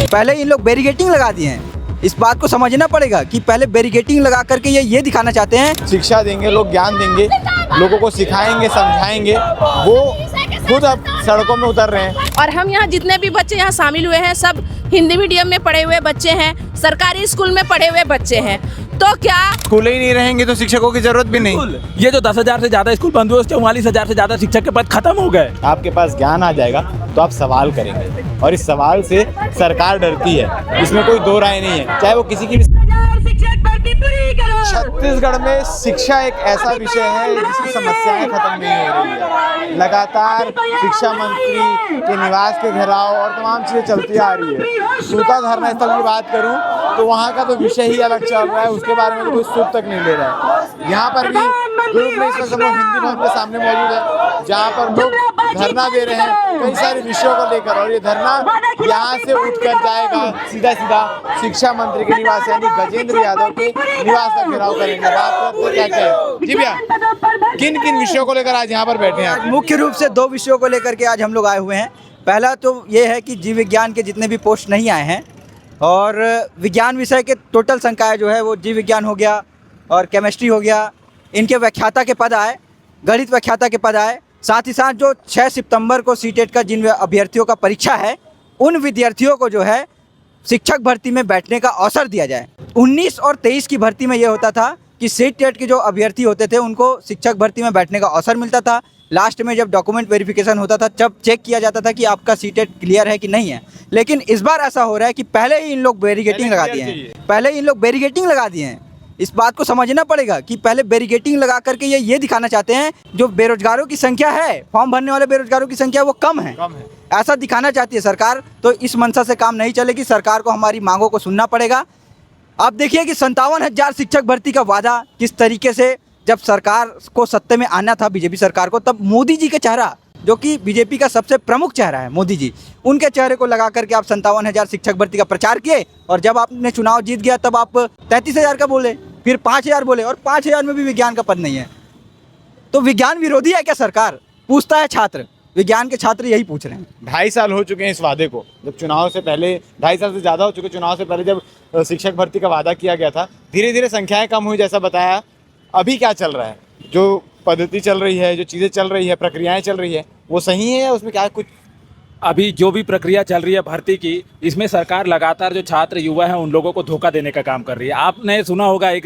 पहले इन लोग बैरिकेडिंग लगा दिए हैं। इस बात को समझना पड़ेगा कि पहले बैरिकेडिंग लगा करके ये दिखाना चाहते हैं शिक्षा देंगे, लोग ज्ञान देंगे, लोगों को सिखाएंगे, समझाएंगे, वो खुद अब सड़कों में उतर रहे हैं। और हम यहाँ जितने भी बच्चे यहाँ शामिल हुए हैं सब हिंदी मीडियम में पढ़े हुए बच्चे हैं, सरकारी स्कूल में पढ़े हुए बच्चे हैं। तो क्या स्कूल ही नहीं रहेंगे तो शिक्षकों की जरूरत भी नहीं। ये जो 10,000 से ज्यादा स्कूल बंद हुए, 44,000 से ज्यादा शिक्षक के पद खत्म हो गए। आपके पास ज्ञान आ जाएगा तो आप सवाल करेंगे, और इस सवाल से सरकार डरती है, इसमें कोई दो राय नहीं है, चाहे वो किसी की भी। छत्तीसगढ़ में शिक्षा एक ऐसा विषय है जिसकी समस्याएं खत्म नहीं हो रही है। लगातार शिक्षा मंत्री के निवास के घेराव और तमाम चीजें चलती आ रही है। सूता धरना स्थल की बात करूं तो वहां का तो विषय ही अलग चल रहा है, उसके बारे में कोई सुध तक नहीं ले रहा है। यहाँ पर भी दुर्ग में इस वक्त हम लोग हिंदी भवन के सामने मौजूद है, जहाँ पर लोग धरना दे रहे हैं कई सारे विषयों को लेकर, और ये धरना यहाँ से उठकर जाएगा सीधा शिक्षा मंत्री के निवास यानी गजेंद्र यादव के निवास का घेराव करेंगे। बात करते क्या क्या है जी भैया, किन किन विषयों को लेकर आज यहाँ पर बैठे हैं आप? मुख्य रूप से दो विषयों को लेकर के आज हम लोग आए हुए हैं। पहला तो ये है कि जीव विज्ञान के जितने भी पोस्ट नहीं आए हैं, और विज्ञान विषय के टोटल संकाय जो है वो जीव विज्ञान हो गया और केमिस्ट्री हो गया, इनके व्याख्याता के पद आए, गणित व्याख्याता के पद आए। साथ ही साथ जो 6 सितंबर को सीटेट का जिन अभ्यर्थियों का परीक्षा है, उन विद्यार्थियों को जो है शिक्षक भर्ती में बैठने का अवसर दिया जाए। 19 और 23 की भर्ती में ये होता था कि सीटेट के जो अभ्यर्थी होते थे उनको शिक्षक भर्ती में बैठने का अवसर मिलता था। लास्ट में जब डॉक्यूमेंट वेरिफिकेशन होता था जब चेक किया जाता था कि आपका सीटेट क्लियर है कि नहीं है। लेकिन इस बार ऐसा हो रहा है कि पहले ही इन लोग बैरिकेडिंग लगा दिए हैं। इस बात को समझना पड़ेगा कि पहले बैरिकेडिंग लगा करके ये दिखाना चाहते हैं जो बेरोजगारों की संख्या है, फॉर्म भरने वाले बेरोजगारों की संख्या वो कम है, ऐसा दिखाना चाहती है सरकार। तो इस मंशा से काम नहीं चलेगी, सरकार को हमारी मांगों को सुनना पड़ेगा। आप देखिए कि 57,000 शिक्षक भर्ती का वादा किस तरीके से, जब सरकार को सत्ते में आना था बीजेपी सरकार को, तब मोदी जी के चेहरा, जो कि बीजेपी का सबसे प्रमुख चेहरा है मोदी जी, उनके चेहरे को लगा करके आप 57,000 शिक्षक भर्ती का प्रचार किए, और जब आपने चुनाव जीत गया तब आप 33,000 का बोले, फिर 5,000 बोले, और 5,000 में भी विज्ञान का पद नहीं है। तो विज्ञान विरोधी है क्या सरकार, पूछता है छात्र। विज्ञान के छात्र यही पूछ रहे हैं। 2.5 साल हो चुके हैं इस वादे को, जब चुनाव से पहले 2.5 साल से ज़्यादा हो चुके, चुनाव से पहले जब शिक्षक भर्ती का वादा किया गया था, धीरे धीरे संख्याएं कम हुई जैसा बताया। अभी क्या चल रहा है, जो पद्धति चल रही है, जो चीज़ें चल रही है, प्रक्रियाएं चल रही है, वो सही है या उसमें क्या कुछ? अभी जो भी प्रक्रिया चल रही है भर्ती की, इसमें सरकार लगातार जो छात्र युवा हैं उन लोगों को धोखा देने का काम कर रही है। आपने सुना होगा एक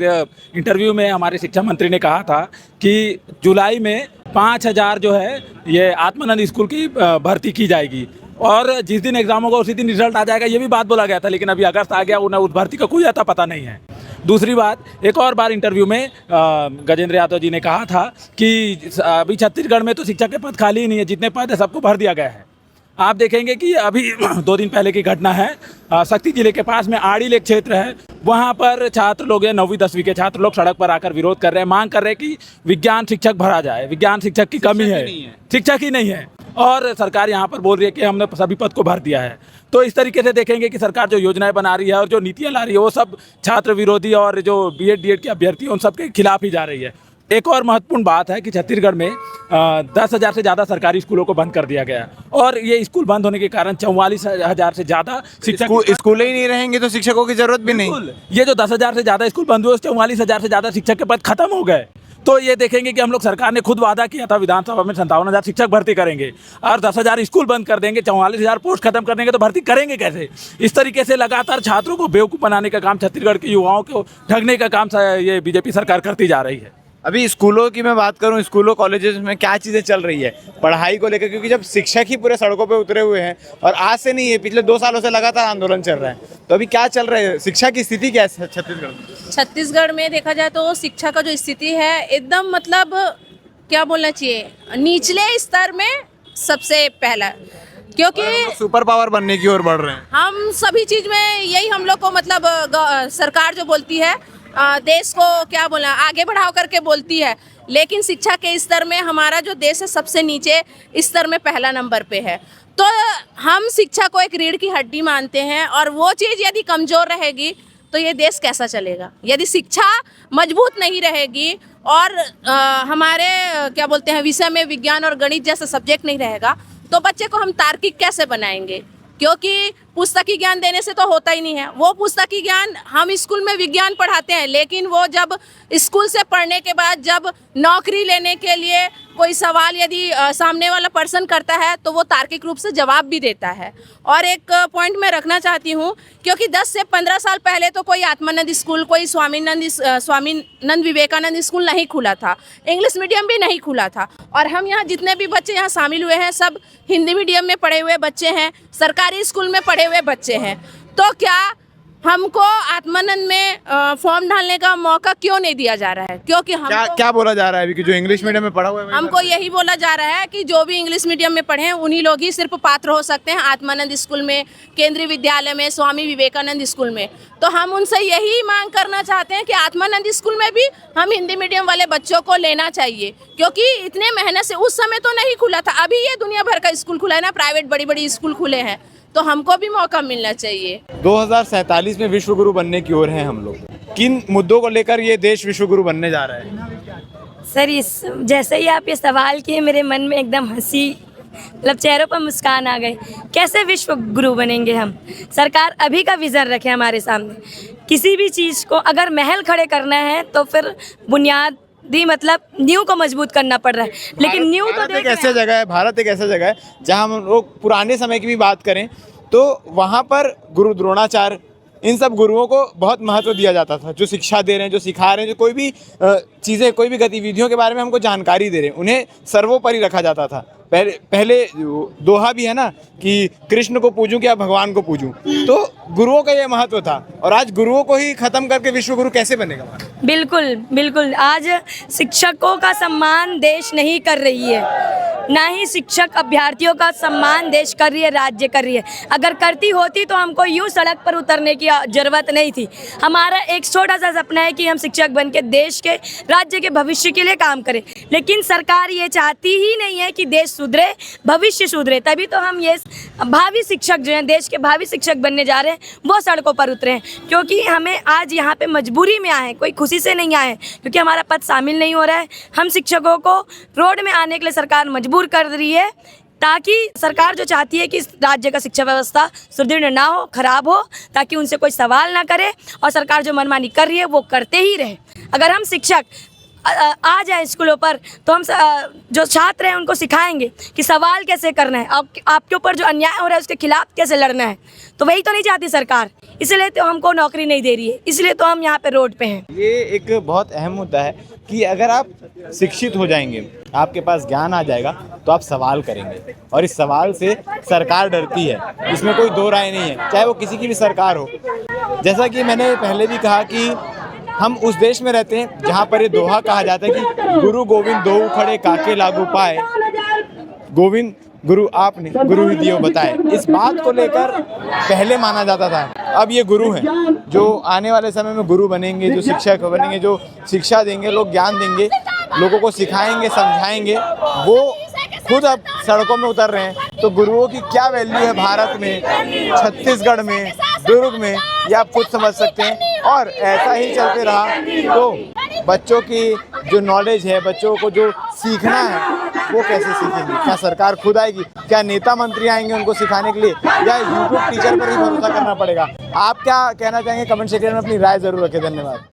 इंटरव्यू में हमारे शिक्षा मंत्री ने कहा था कि जुलाई में 5,000 जो है ये आत्मानंद स्कूल की भर्ती की जाएगी, और जिस दिन एग्जाम होगा उसी दिन रिजल्ट आ जाएगा, ये भी बात बोला गया था। लेकिन अभी अगस्त आ गया, उन्हें उस भर्ती का कोई अता पता नहीं है। दूसरी बात, एक और बार इंटरव्यू में गजेंद्र यादव जी ने कहा था कि अभी छत्तीसगढ़ में तो शिक्षक के पद खाली ही नहीं है, जितने पद है सबको भर दिया गया है। आप देखेंगे कि अभी 2 दिन पहले की घटना है, शक्ति जिले के पास में आड़ील एक क्षेत्र है, वहाँ पर छात्र लोग, 9वीं 10वीं के छात्र लोग सड़क पर आकर विरोध कर रहे हैं, मांग कर रहे हैं कि विज्ञान शिक्षक भरा जाए। विज्ञान शिक्षक की कमी है, शिक्षक ही नहीं है, और सरकार यहाँ पर बोल रही है कि हमने सभी पद को भर दिया है। तो इस तरीके से देखेंगे कि सरकार जो योजनाएं बना रही है और जो नीतियाँ ला रही है वो सब छात्र विरोधी, और जो बीएड डीएड के अभ्यर्थी उन सब के खिलाफ ही जा रही है। एक और महत्वपूर्ण बात है कि छत्तीसगढ़ में 10,000 से ज़्यादा सरकारी स्कूलों को बंद कर दिया गया, और ये स्कूल बंद होने के कारण 44,000 से ज़्यादा शिक्षक, स्कूल ही नहीं रहेंगे तो शिक्षकों की जरूरत भी नहीं। ये जो 10,000 से ज़्यादा स्कूल बंद हुए, 44,000 से ज़्यादा शिक्षक के पद खत्म हो गए। तो ये देखेंगे कि हम लोग, सरकार ने खुद वादा किया था विधानसभा में 57,000 शिक्षक भर्ती करेंगे, और 10,000 स्कूल बंद कर देंगे, 44,000 पोस्ट खत्म कर देंगे, तो भर्ती करेंगे कैसे? इस तरीके से लगातार छात्रों को बेवकूफ़ बनाने का काम, छत्तीसगढ़ के युवाओं को ठगने का काम ये बीजेपी सरकार करती जा रही है। अभी स्कूलों की मैं बात करूं, स्कूलों कॉलेजेस में क्या चीज़ें चल रही है पढ़ाई को लेकर, क्योंकि जब शिक्षक ही पूरे सड़कों पे उतरे हुए हैं, और आज से नहीं है, पिछले 2 सालों से लगातार आंदोलन चल रहा है, तो अभी क्या चल रहा है, शिक्षा की स्थिति क्या है छत्तीसगढ़ में? छत्तीसगढ़ में देखा जाए तो शिक्षा का जो स्थिति है एकदम, मतलब क्या बोलना चाहिए, निचले स्तर में सबसे पहला, क्योंकि सुपर पावर बनने की ओर बढ़ रहे हैं। हम सभी चीज़ में यही हम लोग को, मतलब सरकार जो बोलती है देश को क्या बोला आगे बढ़ाओ करके बोलती है, लेकिन शिक्षा के स्तर में हमारा जो देश है सबसे नीचे स्तर में पहला नंबर पे है। तो हम शिक्षा को एक रीढ़ की हड्डी मानते हैं, और वो चीज़ यदि कमज़ोर रहेगी तो ये देश कैसा चलेगा? यदि शिक्षा मजबूत नहीं रहेगी और हमारे क्या बोलते हैं विषय में विज्ञान और गणित जैसा सब्जेक्ट नहीं रहेगा, तो बच्चे को हम तार्किक कैसे बनाएंगे? क्योंकि पुस्तकीय ज्ञान देने से तो होता ही नहीं है। वो पुस्तकीय ज्ञान हम स्कूल में विज्ञान पढ़ाते हैं, लेकिन वो जब स्कूल से पढ़ने के बाद जब नौकरी लेने के लिए कोई सवाल यदि सामने वाला पर्सन करता है तो वो तार्किक रूप से जवाब भी देता है। और एक पॉइंट मैं रखना चाहती हूँ, क्योंकि 10 से 15 साल पहले तो कोई आत्मानंद स्कूल, कोई स्वामीनंद विवेकानंद स्कूल नहीं खुला था, इंग्लिश मीडियम भी नहीं खुला था। और हम यहाँ जितने भी बच्चे यहाँ शामिल हुए हैं सब हिंदी मीडियम में पढ़े हुए बच्चे हैं, सरकारी स्कूल में पढ़े हुए बच्चे हैं। तो क्या हमको आत्मानंद में फॉर्म डालने का मौका क्यों नहीं दिया जा रहा है? क्योंकि क्या बोला जा रहा है अभी कि जो इंग्लिश मीडियम में पढ़ा हुआ है हमको यही बोला जा रहा है कि जो भी इंग्लिश मीडियम में पढ़े हैं उन्हीं लोग ही सिर्फ पात्र हो सकते हैं आत्मानंद स्कूल में, केंद्रीय विद्यालय में, स्वामी विवेकानंद स्कूल में। तो हम उनसे यही मांग करना चाहते हैं कि आत्मानंद स्कूल में भी हम हिंदी मीडियम वाले बच्चों को लेना चाहिए, क्योंकि इतने मेहनत से उस समय तो नहीं खुला था, अभी ये दुनिया भर का स्कूल खुला है ना, प्राइवेट बड़ी बड़ी स्कूल खुले हैं, तो हमको भी मौका मिलना चाहिए। 2047 में विश्व गुरु बनने की ओर हैं हम लोग। किन मुद्दों को लेकर ये देश विश्व गुरु बनने जा रहा है? सर, इस जैसे ही आप ये सवाल किए मेरे मन में एकदम हंसी, मतलब चेहरों पर मुस्कान आ गई। कैसे विश्व गुरु बनेंगे हम? सरकार अभी का विज़न रखे हमारे सामने। किसी भी चीज़ को अगर महल खड़े करना है तो फिर बुनियादी मतलब नींव को मजबूत करना पड़ रहा है, लेकिन नींव तो भारत एक ऐसा जगह है, भारत एक ऐसा जगह है जहाँ हम लोग पुराने समय की भी बात करें तो वहाँ पर गुरु द्रोणाचार्य, इन सब गुरुओं को बहुत महत्व दिया जाता था। जो शिक्षा दे रहे हैं, जो सिखा रहे हैं, जो कोई भी चीज़ें, कोई भी गतिविधियों के बारे में हमको जानकारी दे रहे हैं, उन्हें सर्वोपरि रखा जाता था। पहले दोहा भी है ना कि कृष्ण को पूजूं क्या भगवान को पूजूं, तो गुरुओं का ये महत्व था। और आज गुरुओं को ही खत्म करके विश्व गुरु कैसे बनेगा? बिल्कुल बिल्कुल। आज शिक्षकों का सम्मान देश नहीं कर रही है, ना ही शिक्षक अभ्यर्थियों का सम्मान देश कर रही है, राज्य कर रही है। अगर करती होती तो हमको यूँ सड़क पर उतरने की ज़रूरत नहीं थी। हमारा एक छोटा सा सपना है कि हम शिक्षक बन के देश के, राज्य के भविष्य के लिए काम करें, लेकिन सरकार ये चाहती ही नहीं है कि देश सुधरे, भविष्य सुधरे। तभी तो हम ये भावी शिक्षक जो हैं, देश के भावी शिक्षक बनने जा रहे हैं, वो सड़कों पर उतरे हैं। क्योंकि हमें आज यहाँ पे मजबूरी में आए हैं, कोई खुशी से नहीं आए हैं, क्योंकि हमारा पद शामिल नहीं हो रहा है। हम शिक्षकों को रोड में आने के लिए सरकार मजबूर कर रही है, ताकि सरकार जो चाहती है कि इस राज्य का शिक्षा व्यवस्था सुदृढ़ ना हो, खराब हो, ताकि उनसे कोई सवाल ना करे, और सरकार जो मनमानी कर रही है वो करते ही रहे। अगर हम शिक्षक आ जाए स्कूलों पर तो हम जो छात्र हैं उनको सिखाएंगे कि सवाल कैसे करना है, आपके ऊपर जो अन्याय हो रहा है उसके खिलाफ कैसे लड़ना है। तो वही तो नहीं चाहती सरकार, इसलिए तो हमको नौकरी नहीं दे रही है, इसलिए तो हम यहाँ पे रोड पे हैं। ये एक बहुत अहम मुद्दा है कि अगर आप शिक्षित हो जाएंगे, आपके पास ज्ञान आ जाएगा, तो आप सवाल करेंगे, और इस सवाल से सरकार डरती है, इसमें कोई दो राय नहीं है, चाहे वो किसी की भी सरकार हो। जैसा कि मैंने पहले भी कहा कि हम उस देश में रहते हैं जहाँ पर ये दोहा कहा जाता है कि गुरु गोविंद दो खड़े काके लागू पाए, गोविंद गुरु आपने गुरु ही दियो बताए। इस बात को लेकर पहले माना जाता था, अब ये गुरु हैं जो आने वाले समय में गुरु बनेंगे, जो शिक्षक बनेंगे, जो शिक्षा देंगे, लोग ज्ञान देंगे, लोगों को सिखाएंगे, समझाएंगे, वो खुद अब सड़कों में उतर रहे हैं। तो गुरुओं की क्या वैल्यू है भारत में, छत्तीसगढ़ में, दुर्ग में, ये आप खुद समझ सकते हैं। और ऐसा ही चलते रहा तो बच्चों की जो नॉलेज है, बच्चों को जो सीखना है, वो कैसे सीखेंगे? क्या सरकार खुद आएगी? क्या नेता मंत्री आएंगे उनको सिखाने के लिए, या यूट्यूब टीचर पर ही भरोसा करना पड़ेगा? आप क्या कहना चाहेंगे? कमेंट सेक्शन में अपनी राय जरूर रखें। धन्यवाद।